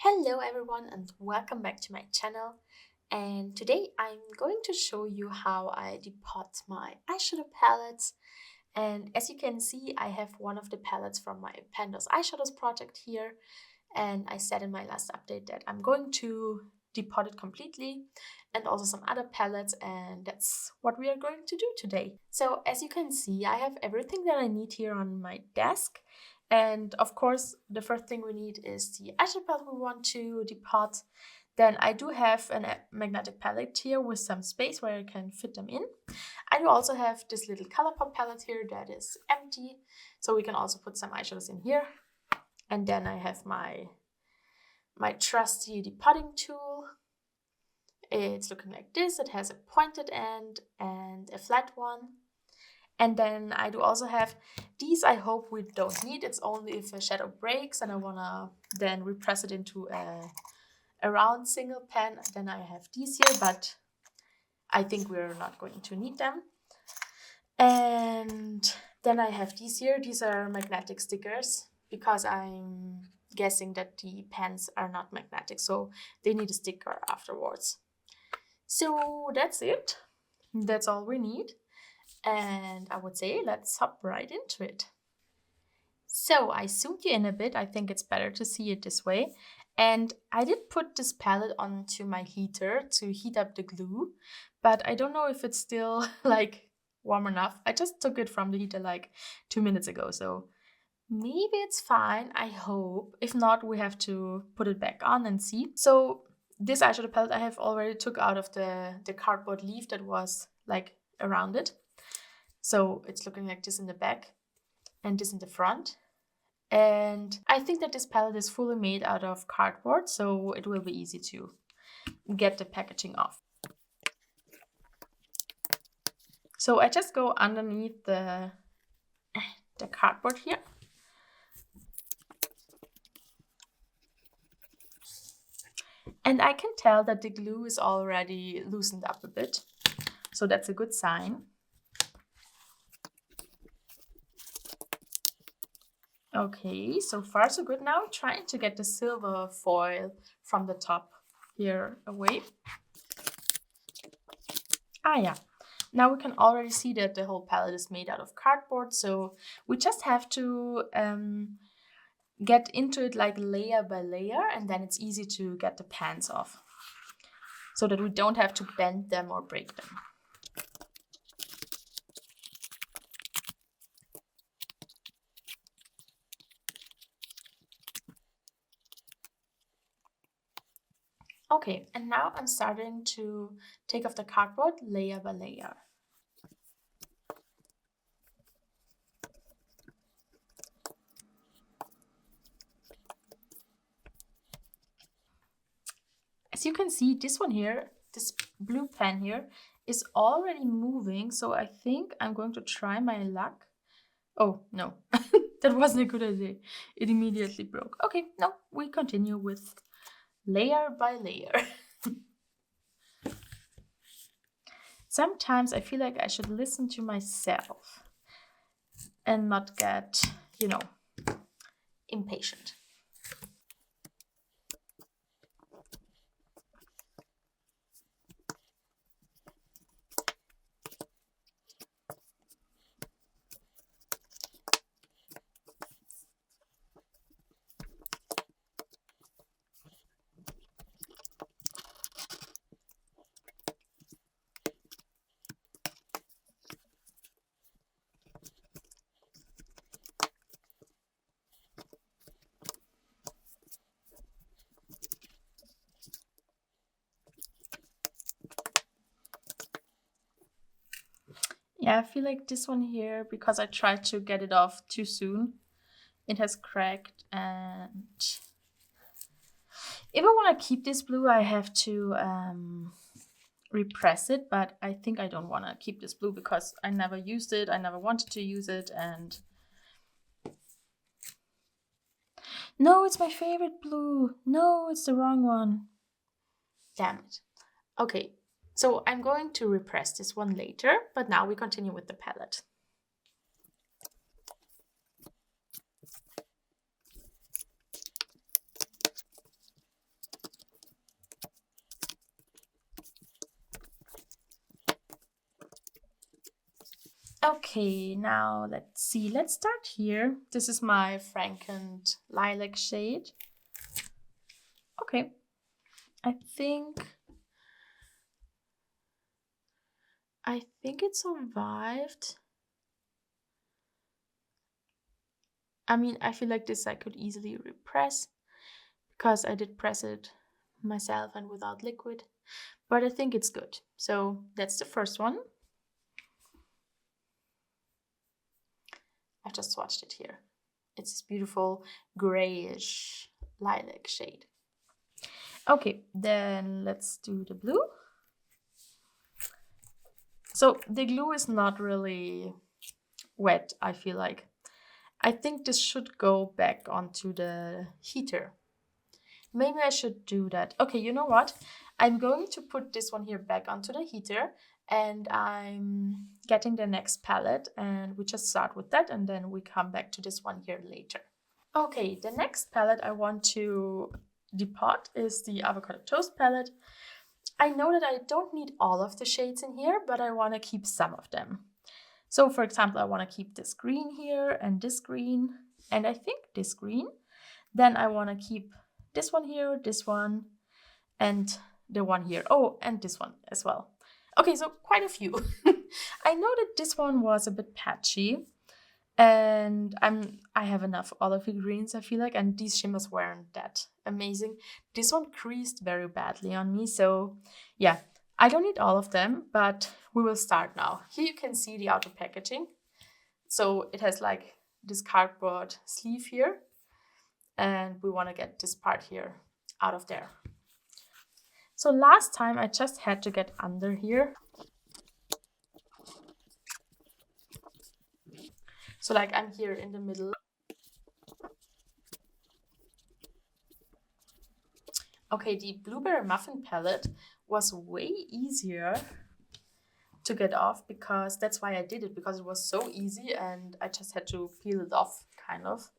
Hello everyone and welcome back to my channel, and today I'm going to show you how I depot my eyeshadow palettes. And as you can see, I have one of the palettes from my Pandas eyeshadows project here, and I said in my last update that I'm going to depot it completely, and also some other palettes, and that's what we are going to do today. So as you can see, I have everything that I need here on my desk. And of course, the first thing we need is the eyeshadow palette we want to depot. Then I do have a magnetic palette here with some space where I can fit them in. I do also have this little Colourpop palette here that is empty, so we can also put some eyeshadows in here. And then I have my trusty depotting tool. It's looking like this. It has a pointed end and a flat one. And then I do also have these. I hope we don't need. It's only if a shadow breaks and I want to then repress it into a round single pan. Then I have these here, but I think we're not going to need them. And then I have these here. These are magnetic stickers because I'm guessing that the pans are not magnetic, so they need a sticker afterwards. So that's it. That's all we need. And I would say let's hop right into it. So I zoomed you in a bit. I think it's better to see it this way. And I did put this palette onto my heater to heat up the glue, but I don't know if it's still like warm enough. I just took it from the heater like 2 minutes ago, so maybe it's fine, I hope. If not, we have to put it back on and see. So this eyeshadow palette I have already took out of the cardboard leaf that was like around it. So it's looking like this in the back and this in the front. And I think that this palette is fully made out of cardboard, so it will be easy to get the packaging off. So I just go underneath the cardboard here. And I can tell that the glue is already loosened up a bit, so that's a good sign. Okay, so far so good. Now I'm trying to get the silver foil from the top here away. Yeah. Now we can already see that the whole palette is made out of cardboard, so we just have to get into it like layer by layer, and then it's easy to get the pans off so that we don't have to bend them or break them. Okay, and now I'm starting to take off the cardboard layer by layer. As you can see, this one here, this blue pen here, is already moving, so I think I'm going to try my luck. Oh, no, that wasn't a good idea. It immediately broke. Okay, no, we continue with layer by layer. Sometimes I feel like I should listen to myself and not get, impatient. Yeah, I feel like this one here, because I tried to get it off too soon, it has cracked, and if I want to keep this blue, I have to repress it, but I think I don't want to keep this blue because I never used it, I never wanted to use it, and no, it's my favorite blue. No, it's the wrong one. Damn it. Okay, so I'm going to repress this one later, but now we continue with the palette. Okay, now let's see. Let's start here. This is my Frankened lilac shade. Okay, I think it survived. I mean, I feel like this I could easily repress because I did press it myself and without liquid, but I think it's good. So that's the first one. I've just swatched it here. It's this beautiful grayish lilac shade. Okay, then let's do the blue. So the glue is not really wet, I feel like. I think this should go back onto the heater. Maybe I should do that. Okay, you know what? I'm going to put this one here back onto the heater, and I'm getting the next palette, and we just start with that, and then we come back to this one here later. Okay, the next palette I want to depot is the Avocado Toast palette. I know that I don't need all of the shades in here, but I want to keep some of them. So for example, I want to keep this green here and this green, and I think this green. Then I want to keep this one here, this one, and the one here. Oh, and this one as well. Okay, so quite a few. I know that this one was a bit patchy, and I have enough olivey greens, I feel like, and these shimmers weren't that amazing. This one creased very badly on me, so yeah, I don't need all of them, but we will start now. Here you can see the outer packaging. So it has like this cardboard sleeve here, and we want to get this part here out of there. So last time I just had to get under here. So like I'm here in the middle. Okay, the Blueberry Muffin palette was way easier to get off, because that's why I did it, because it was so easy and I just had to peel it off, kind of.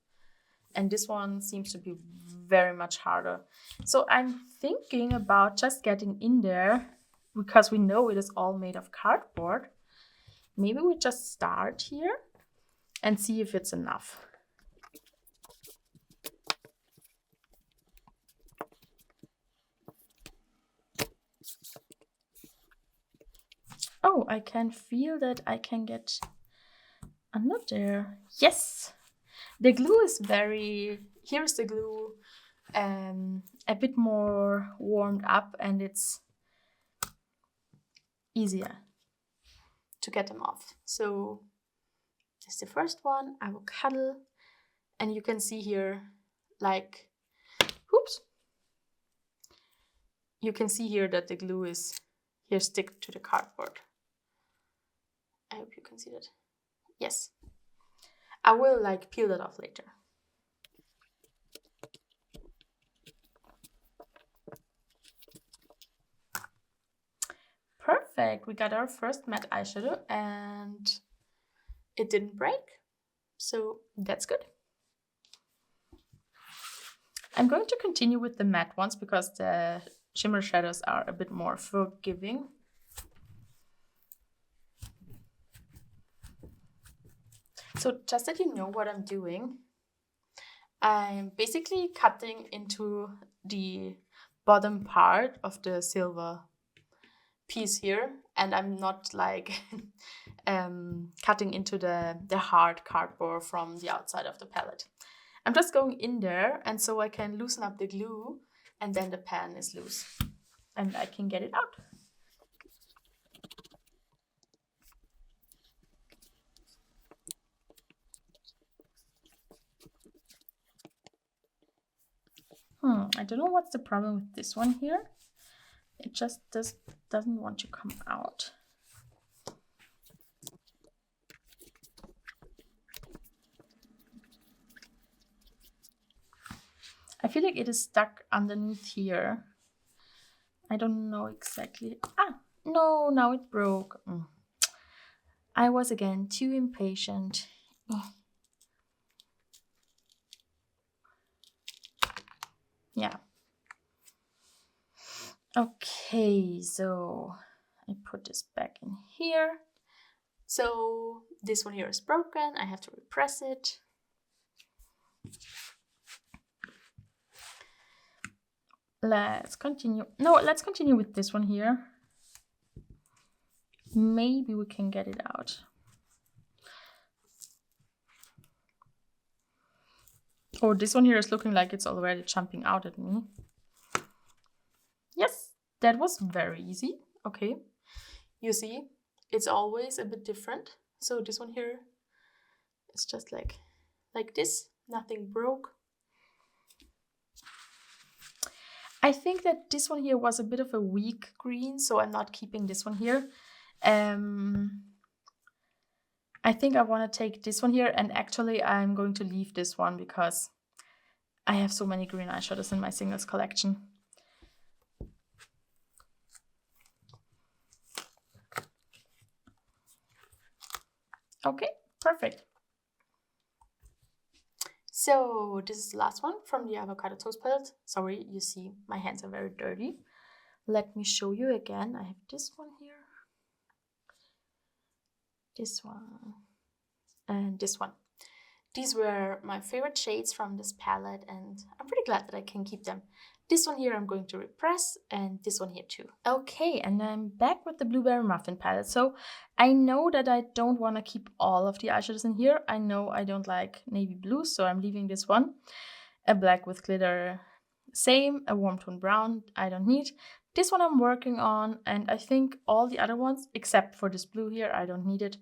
And this one seems to be very much harder. So I'm thinking about just getting in there, because we know it is all made of cardboard. Maybe we just start here and see if it's enough. Oh, I can feel that I can get under there. Yes! The glue is here's the glue a bit more warmed up, and it's easier to get them off. So this is the first one, Avocado, and you can see here, like, oops. You can see here that the glue is here stick to the cardboard. I hope you can see that. Yes. I will like peel that off later. Perfect. We got our first matte eyeshadow and it didn't break. So that's good. I'm going to continue with the matte ones because the shimmer shadows are a bit more forgiving. So just that you know what I'm doing, I'm basically cutting into the bottom part of the silver piece here, and I'm not like cutting into the hard cardboard from the outside of the palette. I'm just going in there, and so I can loosen up the glue, and then the pan is loose and I can get it out. I don't know what's the problem with this one here. It just doesn't want to come out. I feel like it is stuck underneath here. I don't know exactly. No, now it broke. I was again too impatient. Yeah. Okay, so I put this back in here. So this one here is broken. I have to repress it. Let's continue. No, let's continue with this one here. Maybe we can get it out. Oh, this one here is looking like it's already jumping out at me. Yes, that was very easy. Okay, you see, it's always a bit different. So this one here is just like this. Nothing broke. I think that this one here was a bit of a weak green, so I'm not keeping this one here. I think I want to take this one here, and actually I'm going to leave this one because I have so many green eyeshadows in my singles collection. Okay, perfect. So this is the last one from the Avocado Toast palette. Sorry, you see my hands are very dirty. Let me show you again. I have this one here, this one, and this one. These were my favorite shades from this palette, and I'm pretty glad that I can keep them. This one here I'm going to repress, and this one here too. Okay, and I'm back with the Blueberry Muffin palette. So I know that I don't want to keep all of the eyeshadows in here. I know I don't like navy blue, so I'm leaving this one. A black with glitter, same. A warm tone brown, I don't need. This one I'm working on, and I think all the other ones, except for this blue here, I don't need it.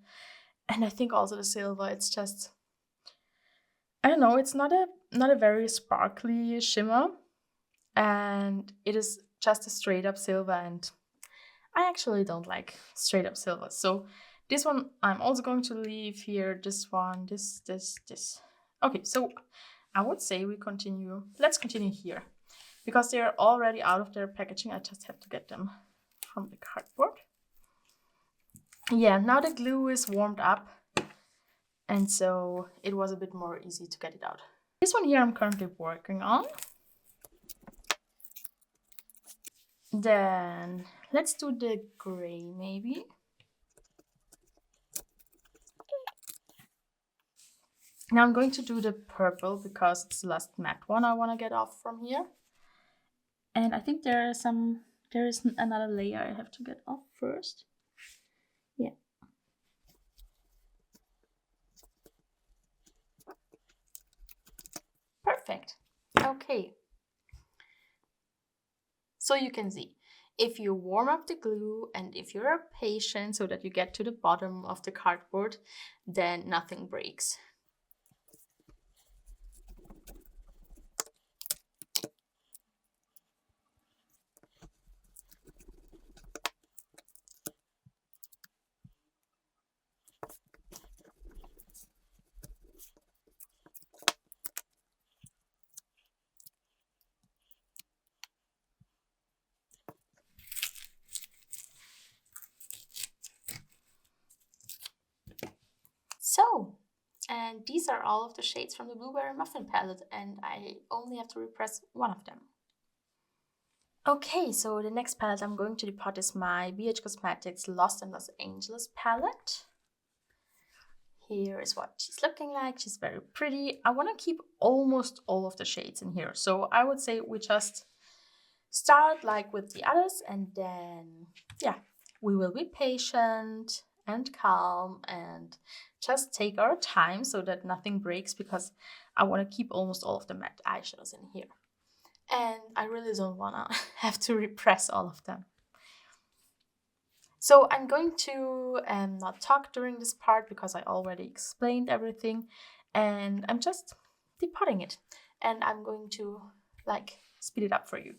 And I think also the silver, it's just, I don't know, it's not a very sparkly shimmer, and it is just a straight up silver, and I actually don't like straight up silver. So this one I'm also going to leave here. This one, this. Okay, so I would say we continue. Let's continue here because they're already out of their packaging. I just have to get them from the cardboard. Yeah, now the glue is warmed up, and so it was a bit more easy to get it out. This one here I'm currently working on. Then let's do the gray maybe. Now I'm going to do the purple because it's the last matte one I want to get off from here. And I think there is another layer I have to get off first. Yeah. Perfect. Okay. So you can see, if you warm up the glue and if you're patient so that you get to the bottom of the cardboard, then nothing breaks. So, and these are all of the shades from the Blueberry Muffin palette, and I only have to repress one of them. Okay, so the next palette I'm going to depot is my BH Cosmetics Lost in Los Angeles palette. Here is what she's looking like. She's very pretty. I want to keep almost all of the shades in here. So I would say we just start like with the others, and then, yeah, we will be patient and calm and just take our time so that nothing breaks, because I want to keep almost all of the matte eyeshadows in here. And I really don't want to have to repress all of them. So I'm going to not talk during this part because I already explained everything, and I'm just depotting it, and I'm going to like speed it up for you.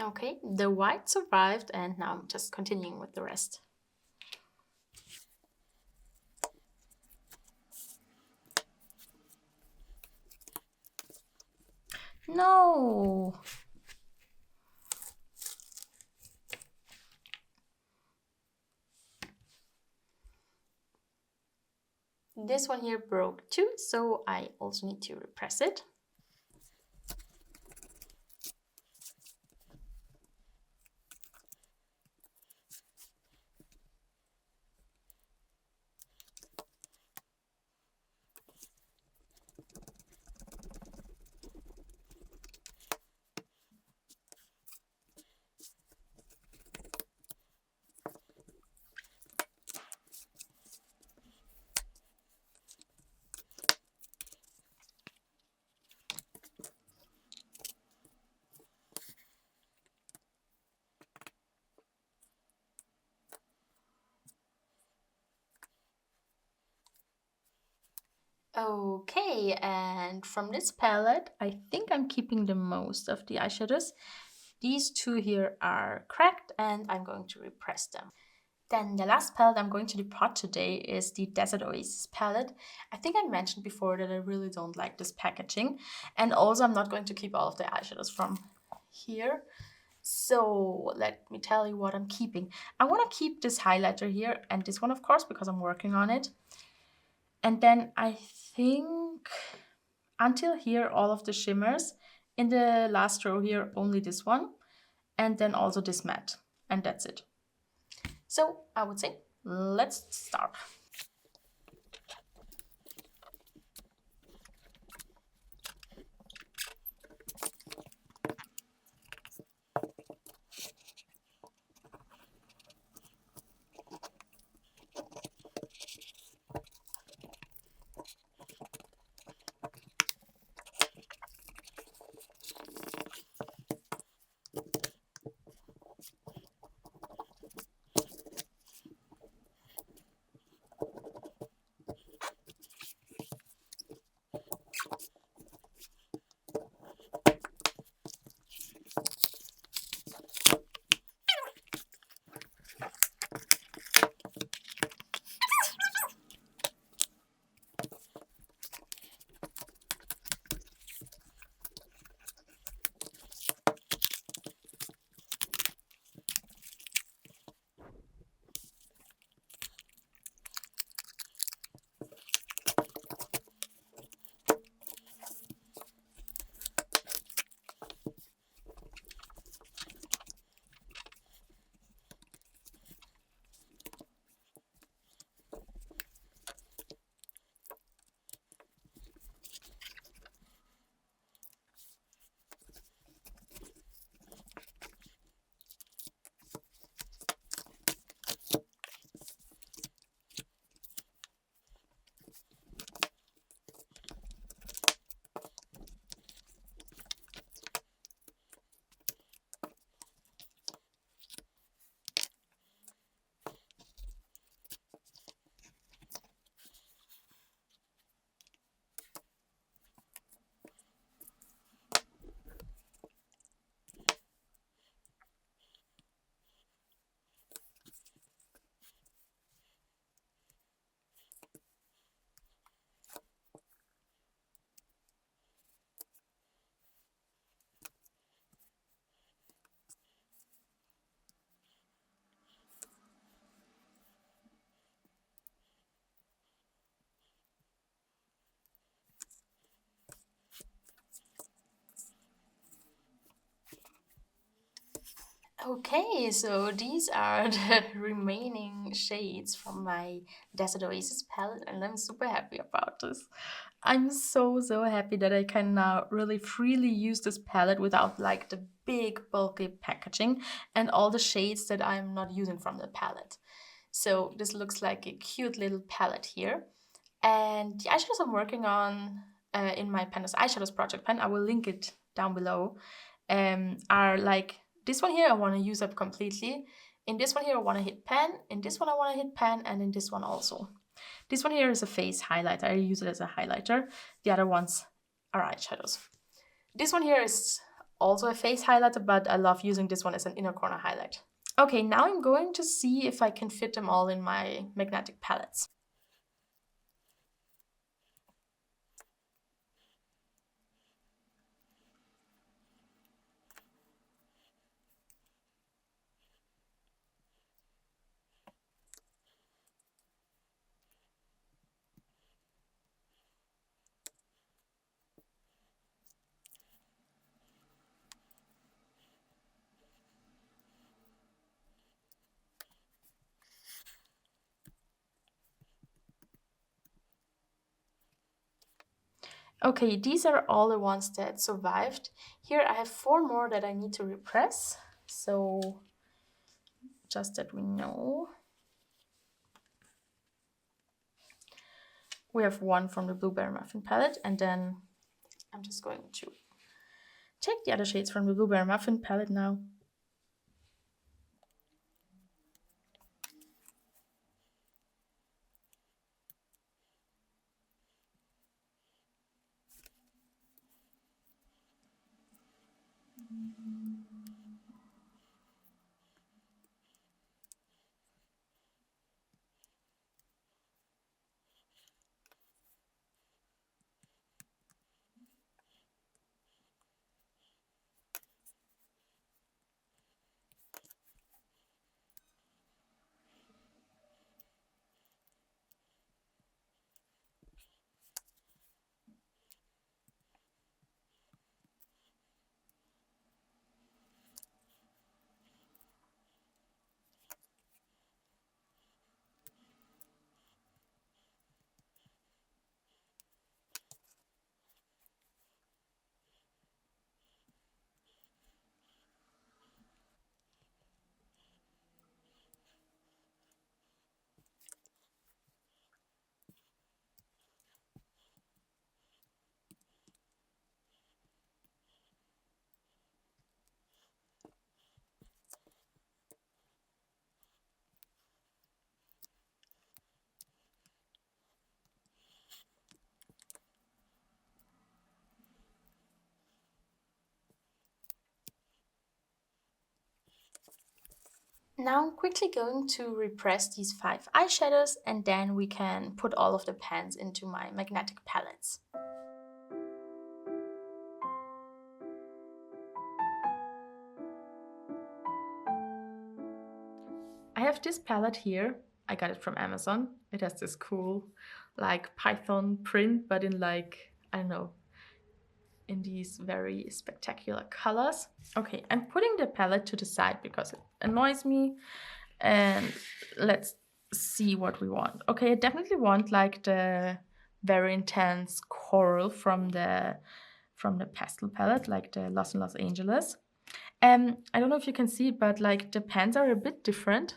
Okay, the white survived, and now I'm just continuing with the rest. No! This one here broke too, so I also need to repress it. Okay, and from this palette, I think I'm keeping the most of the eyeshadows. These two here are cracked, and I'm going to repress them. Then the last palette I'm going to depot today is the Desert Oasis palette. I think I mentioned before that I really don't like this packaging. And also I'm not going to keep all of the eyeshadows from here. So let me tell you what I'm keeping. I want to keep this highlighter here and this one, of course, because I'm working on it. And then I think until here, all of the shimmers. In the last row here, only this one. And then also this matte. And that's it. So I would say, let's start. Okay, so these are the remaining shades from my Desert Oasis palette, and I'm super happy about this. I'm so happy that I can now really freely use this palette without like the big bulky packaging and all the shades that I'm not using from the palette. So this looks like a cute little palette here. And the eyeshadows I'm working on in my Pandas Eyeshadows project pen, I will link it down below, are like this one here I want to use up completely. In this one here I want to hit pan. In this one I want to hit pan, and in this one also. This one here is a face highlighter. I use it as a highlighter. The other ones are eyeshadows. This one here is also a face highlighter, but I love using this one as an inner corner highlight. Okay, now I'm going to see if I can fit them all in my magnetic palettes. Okay, these are all the ones that survived. Here I have 4 more that I need to repress. So just that we know. We have 1 from the Blueberry Muffin palette, and then I'm just going to take the other shades from the Blueberry Muffin palette now. Now I'm quickly going to repress these 5 eyeshadows, and then we can put all of the pans into my magnetic palettes. I have this palette here. I got it from Amazon. It has this cool like Python print, but in like, I don't know, in these very spectacular colors. Okay, I'm putting the palette to the side because it annoys me. And let's see what we want. Okay, I definitely want like the very intense coral from the pastel palette, like the Los Angeles. I don't know if you can see it, but like the pans are a bit different.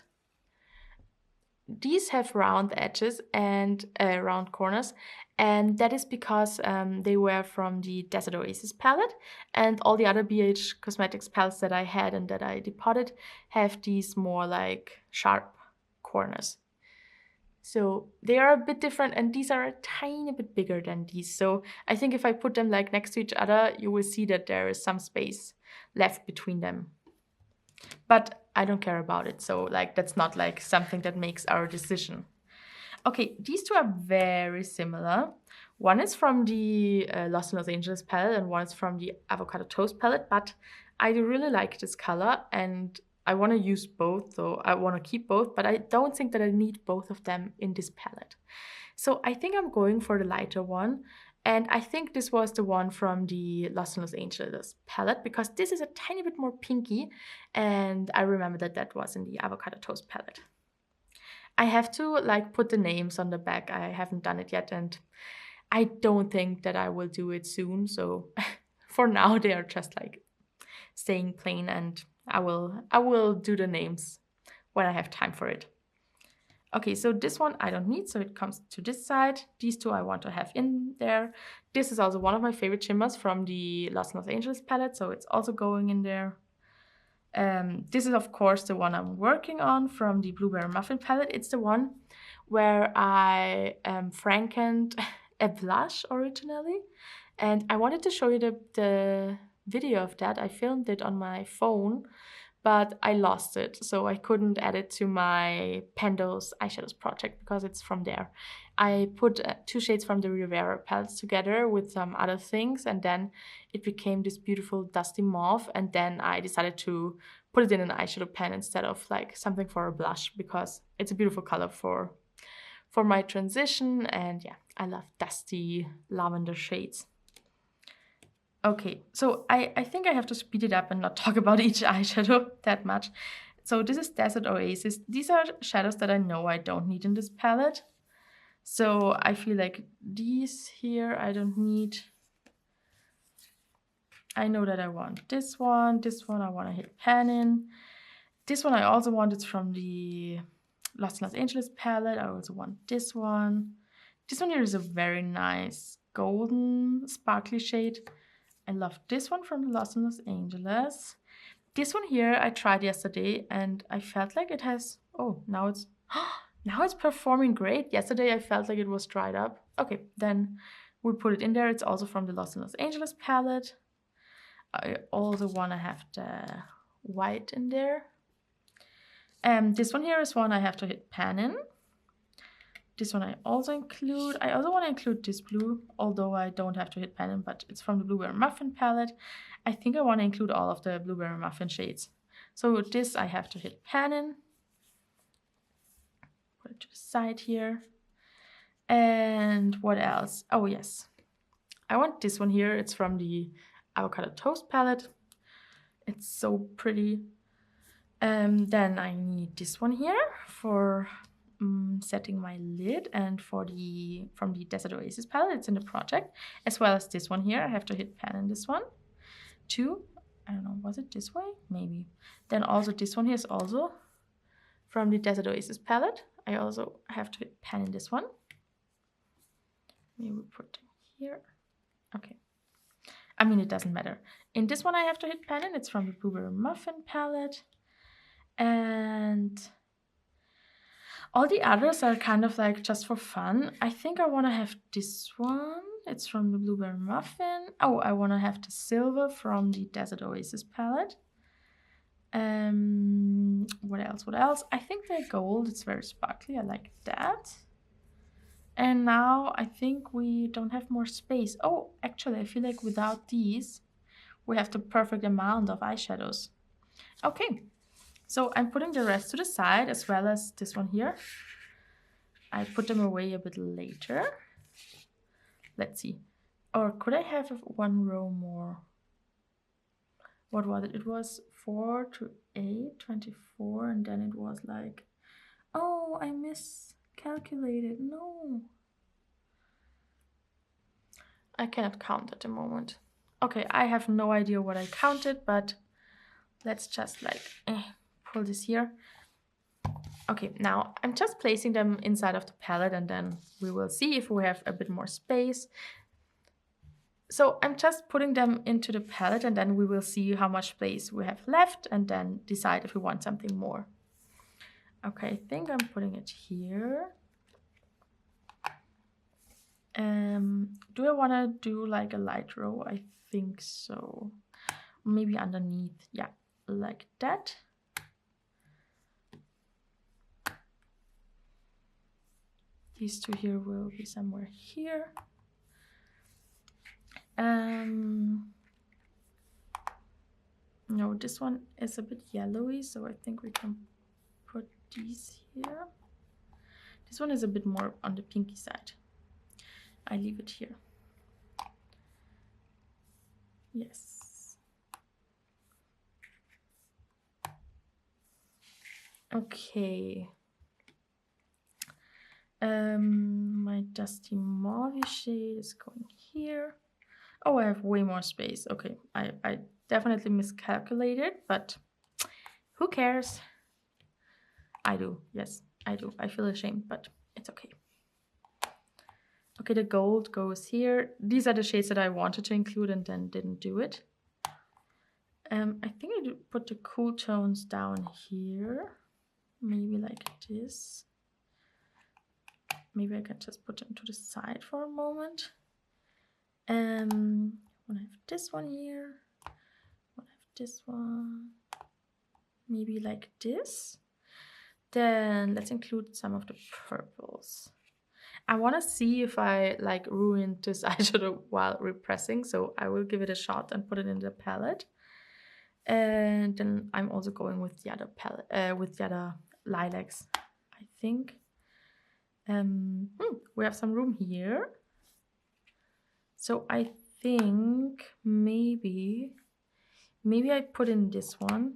These have round edges and round corners, and that is because they were from the Desert Oasis palette, and all the other BH Cosmetics palettes that I had and that I depotted have these more like sharp corners. So they are a bit different, and these are a tiny bit bigger than these. So I think if I put them like next to each other, you will see that there is some space left between them. But I don't care about it, so like that's not like something that makes our decision. Okay, these two are very similar. One is from the Los Angeles palette and one is from the Avocado Toast palette, but I really like this color and I want to use both, so I want to keep both, but I don't think that I need both of them in this palette. So I think I'm going for the lighter one. And I think this was the one from the Los Angeles palette because this is a tiny bit more pinky. And I remember that that was in the Avocado Toast palette. I have to like put the names on the back. I haven't done it yet. And I don't think that I will do it soon. So for now, they are just like staying plain. And I will do the names when I have time for it. Okay, so this one I don't need, so it comes to this side. These two I want to have in there. This is also one of my favorite shimmers from the Los Angeles palette, so it's also going in there. This is, of course, the one I'm working on from the Blueberry Muffin palette. It's the one where I frankened a blush originally. And I wanted to show you the video of that. I filmed it on my phone, but I lost it, so I couldn't add it to my Pendos eyeshadows project because it's from there. I put 2 shades from the Rivera palettes together with some other things, and then it became this beautiful dusty mauve, and then I decided to put it in an eyeshadow pen instead of like something for a blush, because it's a beautiful color for my transition, and yeah, I love dusty lavender shades. Okay, so I think I have to speed it up and not talk about each eyeshadow that much. So this is Desert Oasis. These are shadows that I know I don't need in this palette. So I feel like these here I don't need. I know that I want this one I want to hit pan in. This one I also want, it's from the Lost in Los Angeles palette. I also want this one. This one here is a very nice golden sparkly shade. I love this one from Lost in Los Angeles. This one here I tried yesterday and I felt like it has, oh, now it's performing great. Yesterday I felt like it was dried up. Okay, then we put it in there. It's also from the Lost in Los Angeles palette. I also want to have the white in there. This one here is one I have to hit pan in. This one I also include. I also want to include this blue, although I don't have to hit pan in, but it's from the Blueberry Muffin palette. I think I want to include all of the Blueberry Muffin shades. So with this I have to hit pan in. Put it to the side here. And what else? Oh yes, I want this one here. It's from the Avocado Toast palette. It's so pretty. Then I need this one here for setting my lid, and from the Desert Oasis palette. It's in the project, as well as this one here. I have to hit pan in this one too. I don't know, was it this way? Maybe. Then also this one here is also from the Desert Oasis palette. I also have to hit pan in this one. Maybe we put it here. Okay. I mean, it doesn't matter. In this one I have to hit pan in. It's from the Blueberry Muffin palette. And all the others are kind of like just for fun. I think I want to have this one. It's from the Blueberry Muffin. Oh, I want to have the silver from the Desert Oasis palette. What else? What else? I think the gold, it's very sparkly. I like that. And now I think we don't have more space. Oh, actually, I feel like without these, we have the perfect amount of eyeshadows. Okay. So I'm putting the rest to the side, as well as this one here. I put them away a bit later. Let's see. Or could I have one row more? What was it? It was 4 to 8, 24, and then it was like, oh, I miscalculated. No. I cannot count at the moment. Okay, I have no idea what I counted, but let's just like pull this here. Okay, now I'm just placing them inside of the palette, and then we will see if we have a bit more space. So I'm just putting them into the palette, and then we will see how much space we have left, and then decide if we want something more. Okay, I think I'm putting it here. Do I want to do like a light row? I think so. Maybe underneath. Yeah, like that. These two here will be somewhere here. No, this one is a bit yellowy, so I think we can put these here. This one is a bit more on the pinky side. I leave it here. Yes. Okay. My dusty mauve shade is going here. Oh, I have way more space. Okay, I definitely miscalculated, but who cares? I do. Yes, I do. I feel ashamed, but it's okay. Okay, the gold goes here. These are the shades that I wanted to include and then didn't do it. I think I put the cool tones down here. Maybe like this. Maybe I can just put them to the side for a moment. I have this one here. this one. Maybe like this. Then let's include some of the purples. I want to see if I like ruined this eyeshadow while repressing, so I will give it a shot and put it in the palette. And then I'm also going with the other palette, with the other lilacs, I think. We have some room here. So I think maybe I put in this one.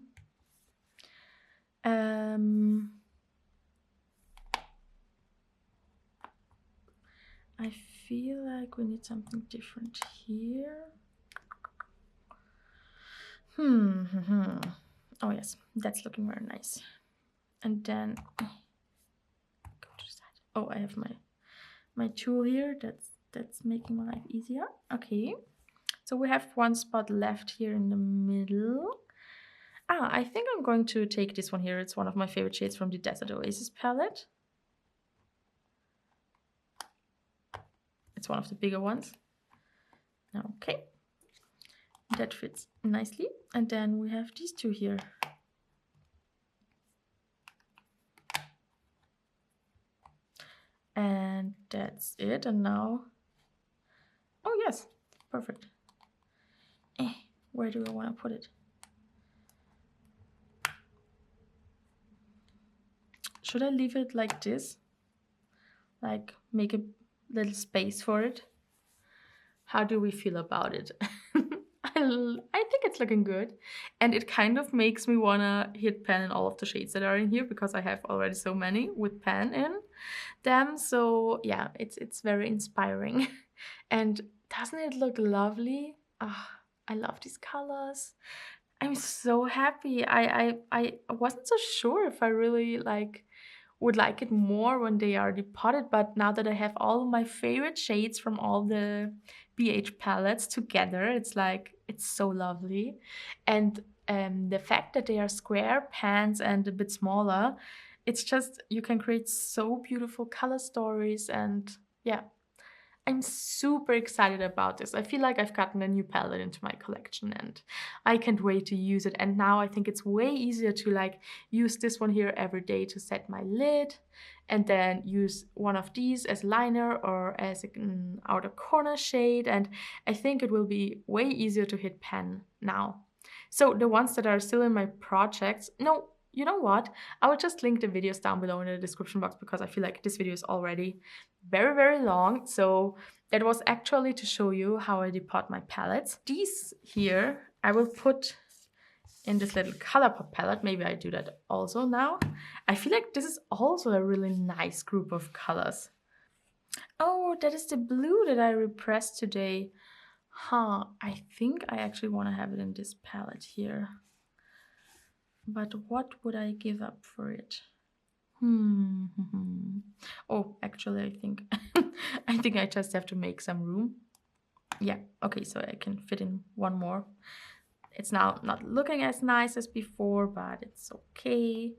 I feel like we need something different here. Oh yes, that's looking very nice. And then go to the side. Oh, I have my tool here. That's making my life easier. Okay, so we have one spot left here in the middle. I think I'm going to take this one here. It's one of my favorite shades from the Desert Oasis palette. It's one of the bigger ones. Okay, that fits nicely. And then we have these two here. And that's it. And now, oh yes, perfect. Where do I want to put it? Should I leave it like this? Like make a little space for it? How do we feel about it? I think it's looking good. And it kind of makes me want to hit pan in all of the shades that are in here because I have already so many with pan in them. So yeah, it's very inspiring. And doesn't it look lovely? I love these colors. I'm so happy. I wasn't so sure if I really would like it more when they are depotted, but now that I have all my favorite shades from all the BH palettes together, it's so lovely. And the fact that they are square pans and a bit smaller, it's just, you can create so beautiful color stories. And yeah, I'm super excited about this. I feel like I've gotten a new palette into my collection and I can't wait to use it. And now I think it's way easier to use this one here every day to set my lid, and then use one of these as liner or as an outer corner shade. And I think it will be way easier to hit pan now. So the ones that are still in my projects, no, you know what? I will just link the videos down below in the description box because I feel like this video is already very, very long. So that was actually to show you how I depot my palettes. These here, I will put in this little Colourpop palette. Maybe I do that also now. I feel like this is also a really nice group of colors. Oh, that is the blue that I repressed today. I think I actually want to have it in this palette here. But what would I give up for it? Oh, actually, I think I just have to make some room. Yeah, okay, so I can fit in one more. It's now not looking as nice as before, but it's okay.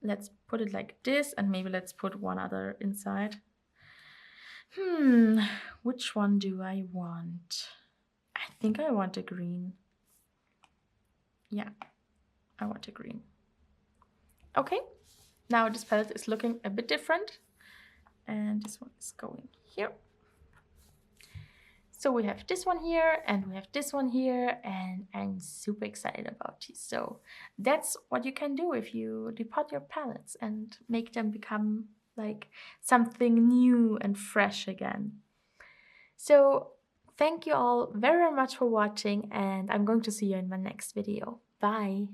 Let's put it like this, and maybe let's put one other inside. Which one do I want? I think I want a green. Yeah, I want a green. Okay, now this palette is looking a bit different, and this one is going here. So we have this one here and we have this one here, and I'm super excited about these. So that's what you can do if you depot your palettes and make them become like something new and fresh again. So thank you all very, very much for watching, and I'm going to see you in my next video. Bye!